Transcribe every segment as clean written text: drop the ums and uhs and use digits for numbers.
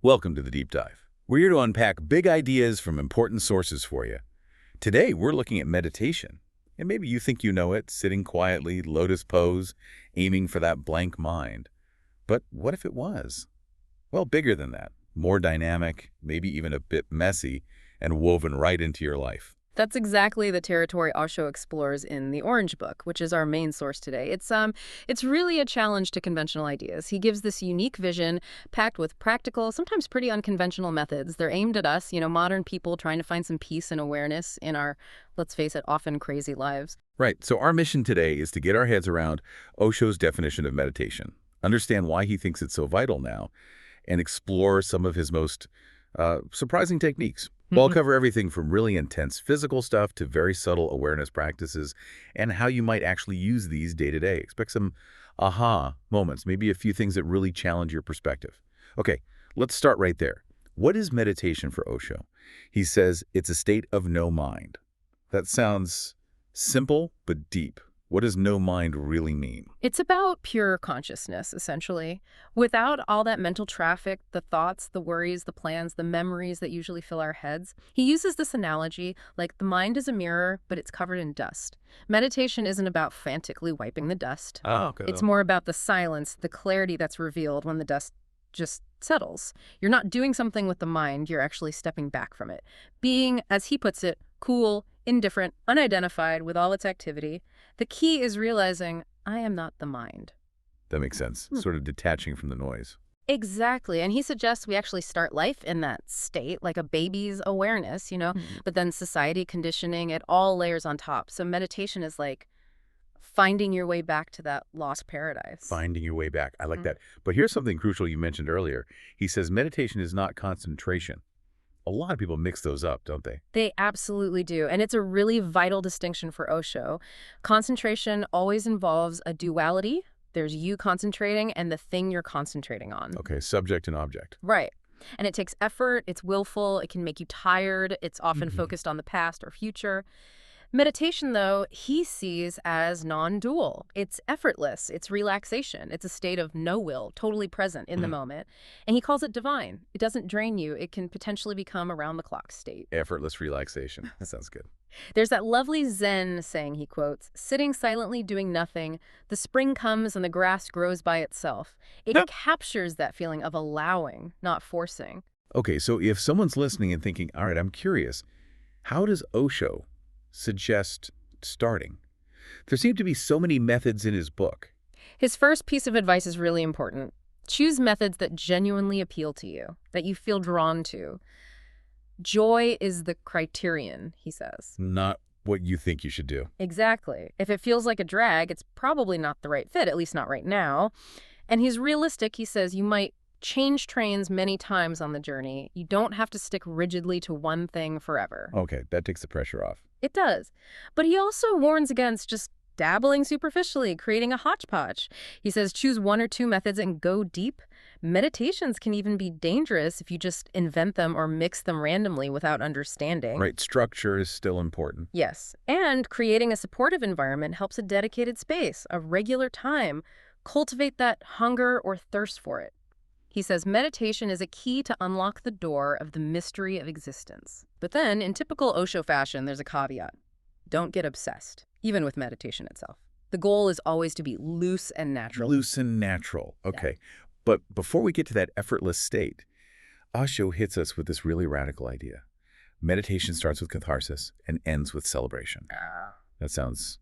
Welcome to the Deep Dive. We're here to unpack big ideas from important sources for you. Today, we're looking at meditation. And maybe you think you know it, sitting quietly, lotus pose, aiming for that blank mind. But what if it was? Well, bigger than that, more dynamic, maybe even a bit messy, and woven right into your life. That's exactly the territory Osho explores in the Orange Book, which is our main source today. It's really a challenge to conventional ideas. He gives this unique vision packed with practical, sometimes pretty unconventional methods. They're aimed at us, modern people trying to find some peace and awareness in our, let's face it, often crazy lives. Right, so our mission today is to get our heads around Osho's definition of meditation, understand why he thinks it's so vital now, and explore some of his most surprising techniques. We'll cover everything from really intense physical stuff to very subtle awareness practices and how you might actually use these day to day. Expect some aha moments, maybe a few things that really challenge your perspective. Okay, let's start right there. What is meditation for Osho? He says it's a state of no mind. That sounds simple but deep. What does no mind really mean? It's about pure consciousness, essentially. Without all that mental traffic, the thoughts, the worries, the plans, the memories that usually fill our heads. He uses this analogy like the mind is a mirror, but it's covered in dust. Meditation isn't about frantically wiping the dust. Oh, okay. It's more about the silence, the clarity that's revealed when the dust just settles. You're not doing something with the mind, you're actually stepping back from it. Being, as he puts it, cool, indifferent, unidentified with all its activity. The key is realizing I am not the mind. That makes sense. Sort of detaching from the noise. Exactly. And he suggests we actually start life in that state, like a baby's awareness, but then society, conditioning, it all layers on top. So meditation is like finding your way back to that lost paradise. Finding your way back. I like that. But here's something crucial you mentioned earlier. He says meditation is not concentration. A lot of people mix those up, don't they? They absolutely do. And it's a really vital distinction for Osho. Concentration always involves a duality. There's you concentrating and the thing you're concentrating on. Okay, subject and object. Right. And it takes effort. It's willful. It can make you tired. It's often focused on the past or future. Meditation, though, he sees as non-dual. It's effortless. It's relaxation. It's a state of no will, totally present in the moment. And he calls it divine. It doesn't drain you. It can potentially become around-the-clock state. Effortless relaxation. That sounds good. There's that lovely Zen saying he quotes, sitting silently doing nothing, the spring comes and the grass grows by itself. It captures that feeling of allowing, not forcing. Okay, so if someone's listening and thinking, all right, I'm curious, how does Osho suggest starting? There seem to be so many methods in his book. His first piece of advice is really important. Choose methods that genuinely appeal to you, that you feel drawn to. Joy is the criterion, he says. Not what you think you should do. Exactly. If it feels like a drag, it's probably not the right fit, at least not right now. And he's realistic. He says you might change trains many times on the journey. You don't have to stick rigidly to one thing forever. Okay, that takes the pressure off. It does. But he also warns against just dabbling superficially, creating a hodgepodge. He says choose one or two methods and go deep. Meditations can even be dangerous if you just invent them or mix them randomly without understanding. Right, structure is still important. Yes, and creating a supportive environment helps a dedicated space, a regular time. Cultivate that hunger or thirst for it. He says meditation is a key to unlock the door of the mystery of existence. But then, in typical Osho fashion, there's a caveat. Don't get obsessed, even with meditation itself. The goal is always to be loose and natural. Loose and natural. Okay. But before we get to that effortless state, Osho hits us with this really radical idea. Meditation starts with catharsis and ends with celebration. That sounds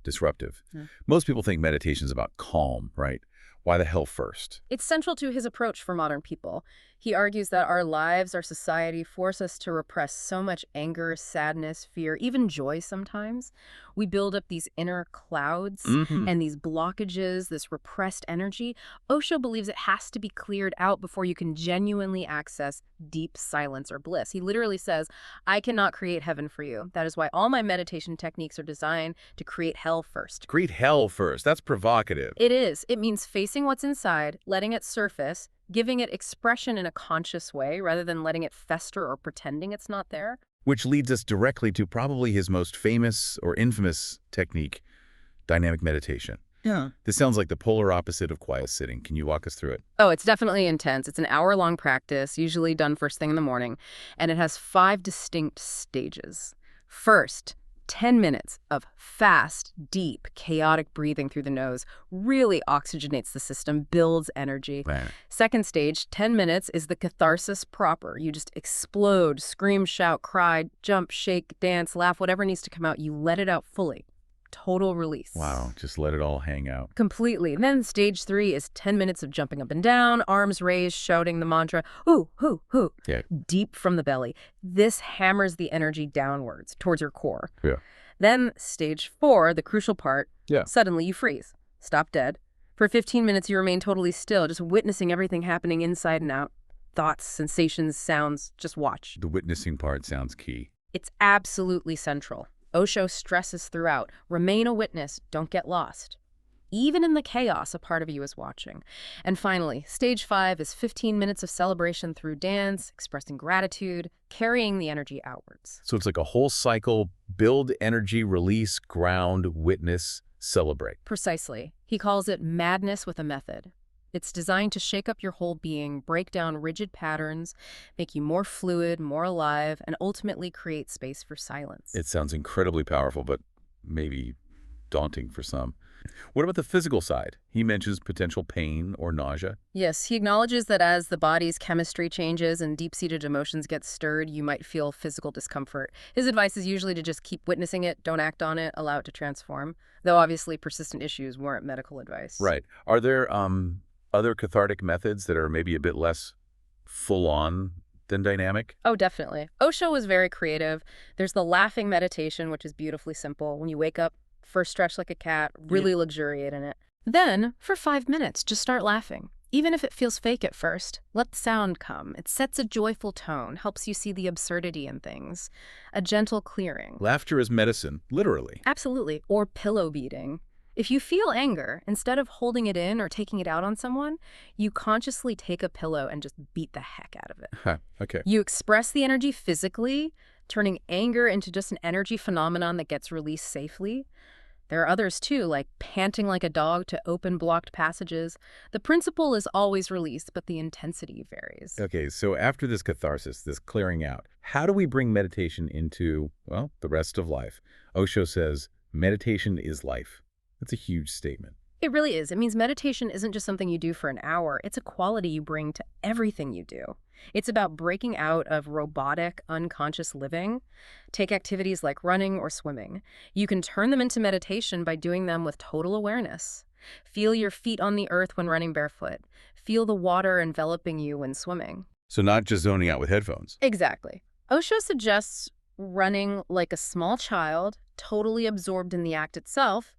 disruptive. Most people think meditation is about calm, right? Why the hell first? It's central to his approach for modern people. He argues that our lives, our society, force us to repress so much anger, sadness, fear, even joy sometimes. We build up these inner clouds and these blockages, this repressed energy. Osho believes it has to be cleared out before you can genuinely access deep silence or bliss. He literally says, I cannot create heaven for you. That is why all my meditation techniques are designed to create hell first. Create hell first. That's provocative. It is. It means facing what's inside, letting it surface, giving it expression in a conscious way rather than letting it fester or pretending it's not there. Which leads us directly to probably his most famous or infamous technique, dynamic meditation. Yeah. This sounds like the polar opposite of quiet sitting. Can you walk us through it? Oh, it's definitely intense. It's an hour-long practice, usually done first thing in the morning, and it has 5 distinct stages. First, 10 minutes of fast, deep, chaotic breathing through the nose really oxygenates the system, builds energy. Right. Second stage, 10 minutes, is the catharsis proper. You just explode, scream, shout, cry, jump, shake, dance, laugh, whatever needs to come out, you let it out fully. Total release. Wow, just let it all hang out. Completely. And then stage 3 is 10 minutes of jumping up and down, arms raised, shouting the mantra, ooh, hoo, hoo, Yeah. deep from the belly. This hammers the energy downwards, towards your core. Yeah. Then stage 4, the crucial part, Yeah. suddenly you freeze. Stop dead. For 15 minutes, you remain totally still, just witnessing everything happening inside and out. Thoughts, sensations, sounds, just watch. The witnessing part sounds key. It's absolutely central. Osho stresses throughout, remain a witness, don't get lost. Even in the chaos, a part of you is watching. And finally, stage 5 is 15 minutes of celebration through dance, expressing gratitude, carrying the energy outwards. So it's like a whole cycle: build energy, release, ground, witness, celebrate. Precisely. He calls it madness with a method. It's designed to shake up your whole being, break down rigid patterns, make you more fluid, more alive, and ultimately create space for silence. It sounds incredibly powerful, but maybe daunting for some. What about the physical side? He mentions potential pain or nausea. Yes, he acknowledges that as the body's chemistry changes and deep-seated emotions get stirred, you might feel physical discomfort. His advice is usually to just keep witnessing it, don't act on it, allow it to transform, though obviously persistent issues warrant medical advice. Right. Are there other cathartic methods that are maybe a bit less full-on than dynamic? Oh, definitely. Osho was very creative. There's the laughing meditation, which is beautifully simple. When you wake up, first stretch like a cat, really luxuriate in it. Then, for 5 minutes, just start laughing. Even if it feels fake at first, let the sound come. It sets a joyful tone, helps you see the absurdity in things. A gentle clearing. Laughter is medicine, literally. Absolutely. Or pillow beating. If you feel anger, instead of holding it in or taking it out on someone, you consciously take a pillow and just beat the heck out of it. Huh, okay. You express the energy physically, turning anger into just an energy phenomenon that gets released safely. There are others too, like panting like a dog to open blocked passages. The principle is always released, but the intensity varies. Okay, so after this catharsis, this clearing out, how do we bring meditation into, well, the rest of life? Osho says, meditation is life. That's a huge statement. It really is. It means meditation isn't just something you do for an hour. It's a quality you bring to everything you do. It's about breaking out of robotic, unconscious living. Take activities like running or swimming. You can turn them into meditation by doing them with total awareness. Feel your feet on the earth when running barefoot. Feel the water enveloping you when swimming. So not just zoning out with headphones. Exactly. Osho suggests running like a small child, totally absorbed in the act itself.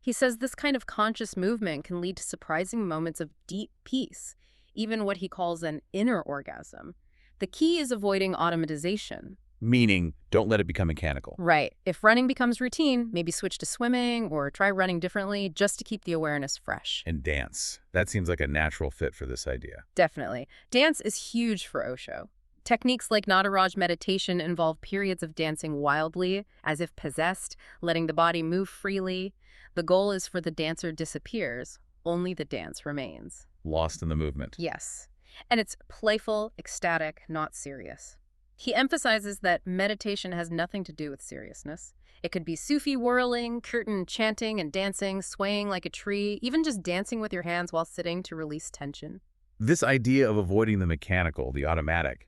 He says this kind of conscious movement can lead to surprising moments of deep peace, even what he calls an inner orgasm. The key is avoiding automatization. Meaning, don't let it become mechanical. Right. If running becomes routine, maybe switch to swimming or try running differently just to keep the awareness fresh. And dance. That seems like a natural fit for this idea. Definitely. Dance is huge for Osho. Techniques like Nataraj meditation involve periods of dancing wildly, as if possessed, letting the body move freely. The goal is for the dancer disappears, only the dance remains. Lost in the movement. Yes. And it's playful, ecstatic, not serious. He emphasizes that meditation has nothing to do with seriousness. It could be Sufi whirling, kirtan chanting and dancing, swaying like a tree, even just dancing with your hands while sitting to release tension. This idea of avoiding the mechanical, the automatic,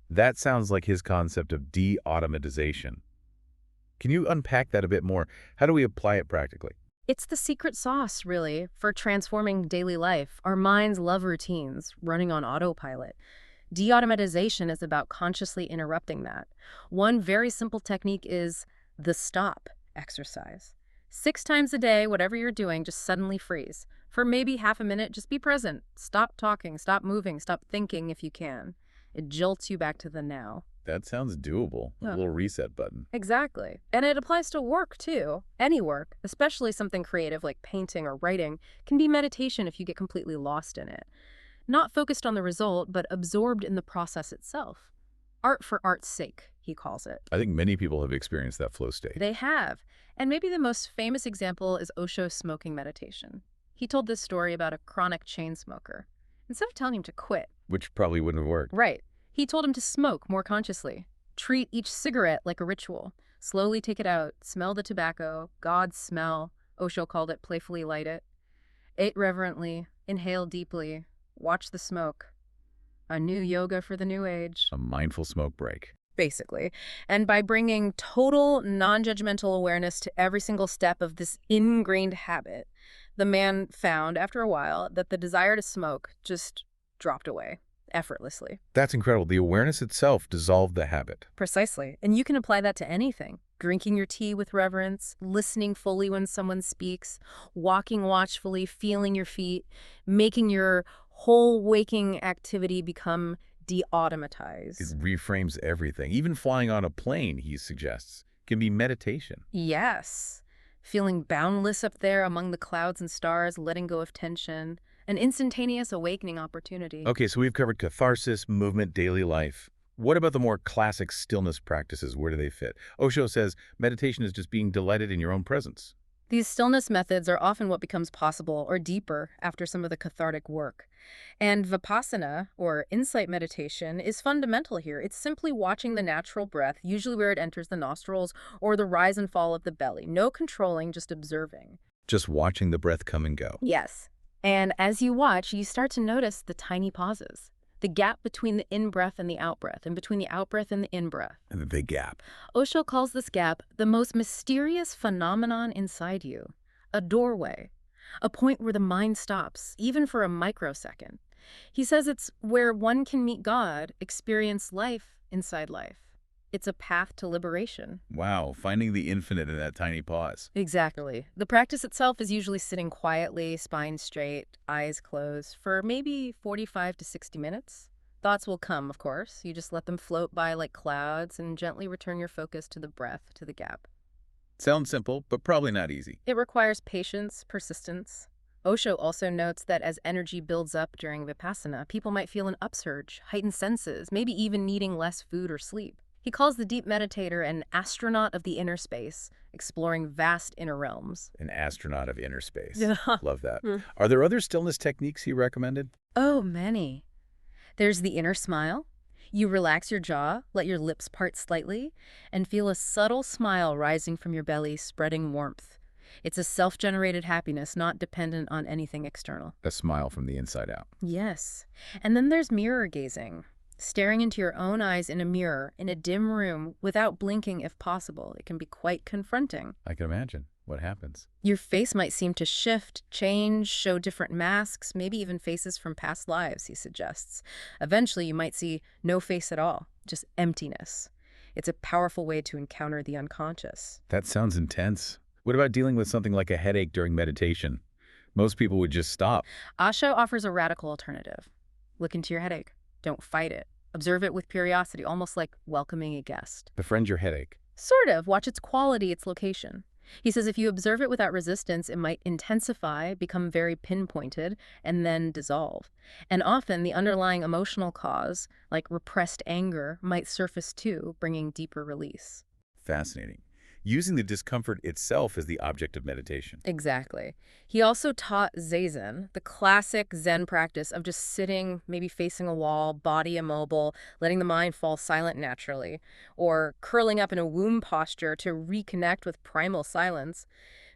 that sounds like his concept of de-automatization. Can you unpack that a bit more? How do we apply it practically? It's the secret sauce, really, for transforming daily life. Our minds love routines, running on autopilot. De-automatization is about consciously interrupting that. One very simple technique is the stop exercise. 6 times a day, whatever you're doing, just suddenly freeze. For maybe half a minute, just be present. Stop talking, stop moving, stop thinking if you can. It jolts you back to the now. That sounds doable. A little reset button. Exactly. And it applies to work, too. Any work, especially something creative like painting or writing, can be meditation if you get completely lost in it. Not focused on the result, but absorbed in the process itself. Art for art's sake. he calls it. I think many people have experienced that flow state. They have. And maybe the most famous example is Osho's smoking meditation. He told this story about a chronic chain smoker. Instead of telling him to quit, Which probably wouldn't have worked. right, he told him to smoke more consciously. Treat each cigarette like a ritual. Slowly take it out, smell the tobacco, God's smell, Osho called it, playfully light it. Ate reverently, inhale deeply, watch the smoke. A new yoga for the new age. A mindful smoke break. Basically. And by bringing total non-judgmental awareness to every single step of this ingrained habit, the man found, after a while, that the desire to smoke just dropped away effortlessly. That's incredible. The awareness itself dissolved the habit. Precisely. And you can apply that to anything. Drinking your tea with reverence, listening fully when someone speaks, walking watchfully, feeling your feet, making your whole waking activity become de-automatized. It reframes everything. Even flying on a plane, he suggests, can be meditation. Yes. Feeling boundless up there among the clouds and stars, letting go of tension. An instantaneous awakening opportunity. Okay, so we've covered catharsis, movement, daily life. What about the more classic stillness practices? Where do they fit? Osho says meditation is just being delighted in your own presence. These stillness methods are often what becomes possible or deeper after some of the cathartic work. And Vipassana, or insight meditation, is fundamental here. It's simply watching the natural breath, usually where it enters the nostrils, or the rise and fall of the belly. No controlling, just observing. Just watching the breath come and go. Yes. And as you watch, you start to notice the tiny pauses. The gap between the in-breath and the out-breath, and between the out-breath and the in-breath. And the big gap. Osho calls this gap the most mysterious phenomenon inside you. A doorway. A point where the mind stops, even for a microsecond. He says it's where one can meet God, experience life inside life. It's a path to liberation. Wow, finding the infinite in that tiny pause. Exactly. The practice itself is usually sitting quietly, spine straight, eyes closed, for maybe 45 to 60 minutes. Thoughts will come, of course. You just let them float by like clouds and gently return your focus to the breath, to the gap. Sounds simple, but probably not easy. It requires patience, persistence. Osho also notes that as energy builds up during Vipassana, people might feel an upsurge, heightened senses, maybe even needing less food or sleep. He calls the deep meditator an astronaut of the inner space, exploring vast inner realms. An astronaut of inner space. Yeah. Love that. Are there other stillness techniques he recommended? Oh, many. There's the inner smile. You relax your jaw, let your lips part slightly, and feel a subtle smile rising from your belly, spreading warmth. It's a self-generated happiness, not dependent on anything external. A smile from the inside out. Yes. And then there's mirror gazing. Staring into your own eyes in a mirror, in a dim room, without blinking if possible. It can be quite confronting. I can imagine what happens. Your face might seem to shift, change, show different masks, maybe even faces from past lives, he suggests. Eventually, you might see no face at all, just emptiness. It's a powerful way to encounter the unconscious. That sounds intense. What about dealing with something like a headache during meditation? Most people would just stop. Osho offers a radical alternative. Look into your headache. Don't fight it. Observe it with curiosity, almost like welcoming a guest. Befriend your headache. Sort of. Watch its quality, its location. He says if you observe it without resistance, it might intensify, become very pinpointed, and then dissolve. And often the underlying emotional cause, like repressed anger, might surface too, bringing deeper release. Fascinating. Using the discomfort itself as the object of meditation. Exactly. He also taught Zazen, the classic Zen practice of just sitting, maybe facing a wall, body immobile, letting the mind fall silent naturally, or curling up in a womb posture to reconnect with primal silence.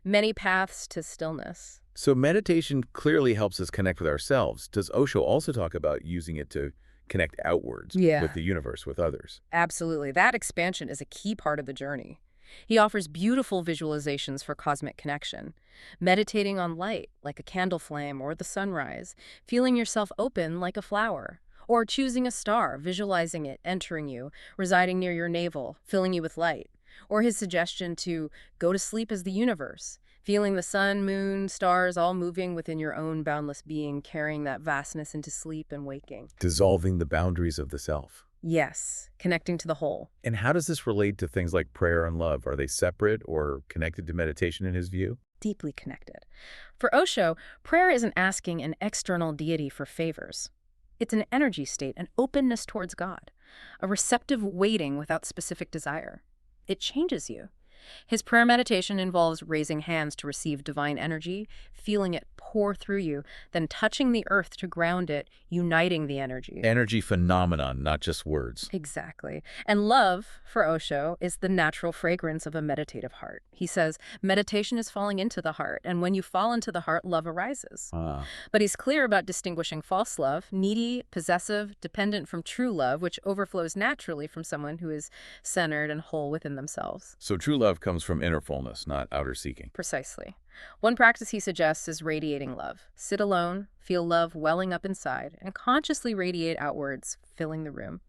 Many paths to stillness. So meditation clearly helps us connect with ourselves. Does Osho also talk about using it to connect outwards with the universe, with others? Absolutely. That expansion is a key part of the journey. He offers beautiful visualizations for cosmic connection. Meditating on light, like a candle flame or the sunrise, feeling yourself open like a flower. Or choosing a star, visualizing it entering you, residing near your navel, filling you with light. Or his suggestion to go to sleep as the universe, feeling the sun, moon, stars all moving within your own boundless being, carrying that vastness into sleep and waking. Dissolving the boundaries of the self. Yes, connecting to the whole. And how does this relate to things like prayer and love? Are they separate or connected to meditation in his view? Deeply connected. For Osho, prayer isn't asking an external deity for favors. It's an energy state, an openness towards God. a receptive waiting without specific desire. It changes you. His prayer meditation involves raising hands to receive divine energy, feeling it pour through you, then touching the earth to ground it, uniting the energy. Energy phenomenon, not just words. Exactly. And love, for Osho, is the natural fragrance of a meditative heart. He says, meditation is falling into the heart, and when you fall into the heart, love arises. But he's clear about distinguishing false love, needy, possessive, dependent from true love, which overflows naturally from someone who is centered and whole within themselves. So true love comes from inner fullness, not outer seeking. Precisely. One practice he suggests is radiating love. Sit alone, feel love welling up inside, and consciously radiate outwards, filling the room.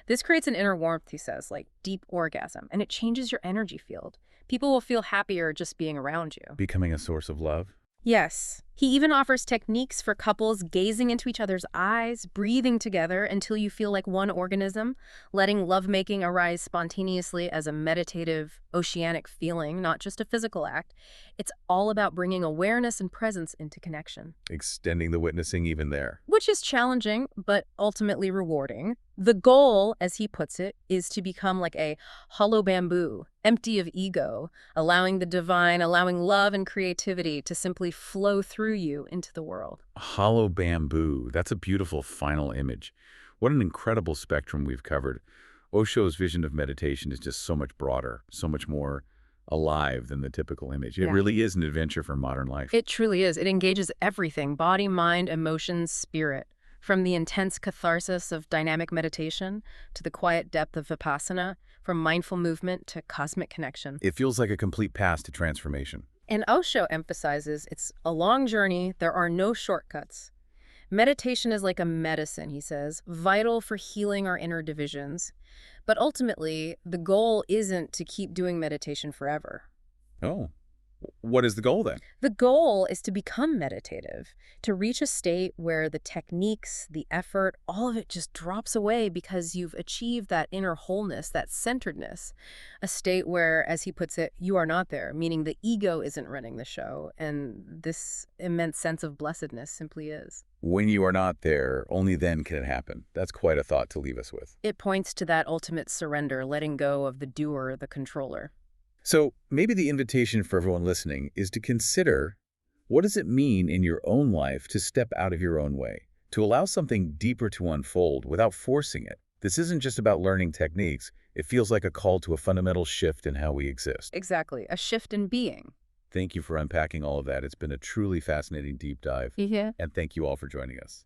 This creates an inner warmth, he says, like deep orgasm, and it changes your energy field. People will feel happier just being around you. Becoming a source of love? Yes. He even offers techniques for couples gazing into each other's eyes, breathing together until you feel like one organism, letting lovemaking arise spontaneously as a meditative, oceanic feeling, not just a physical act. It's all about bringing awareness and presence into connection. Extending the witnessing even there. Which is challenging, but ultimately rewarding. The goal, as he puts it, is to become like a hollow bamboo, empty of ego, allowing the divine, allowing love and creativity to simply flow through you into the world. Hollow bamboo. That's a beautiful final image. What an incredible spectrum we've covered. Osho's vision of meditation is just so much broader, so much more alive than the typical image. It really is an adventure for modern life. It truly is. It engages everything: body, mind, emotions, spirit. From the intense catharsis of dynamic meditation to the quiet depth of vipassana, from mindful movement to cosmic connection. It feels like a complete path to transformation. And Osho emphasizes it's a long journey, there are no shortcuts. Meditation is like a medicine, he says, vital for healing our inner divisions. But ultimately, the goal isn't to keep doing meditation forever. Oh, what is the goal then? The goal is to become meditative, to reach a state where the techniques, the effort, all of it just drops away because you've achieved that inner wholeness, that centeredness. A state where, as he puts it, you are not there, meaning the ego isn't running the show, and this immense sense of blessedness simply is. When you are not there, only then can it happen. That's quite a thought to leave us with. It points to that ultimate surrender, letting go of the doer, the controller. So maybe the invitation for everyone listening is to consider, what does it mean in your own life to step out of your own way, to allow something deeper to unfold without forcing it? This isn't just about learning techniques. It feels like a call to a fundamental shift in how we exist. Exactly, a shift in being. Thank you for unpacking all of that. It's been a truly fascinating deep dive. Yeah. And thank you all for joining us.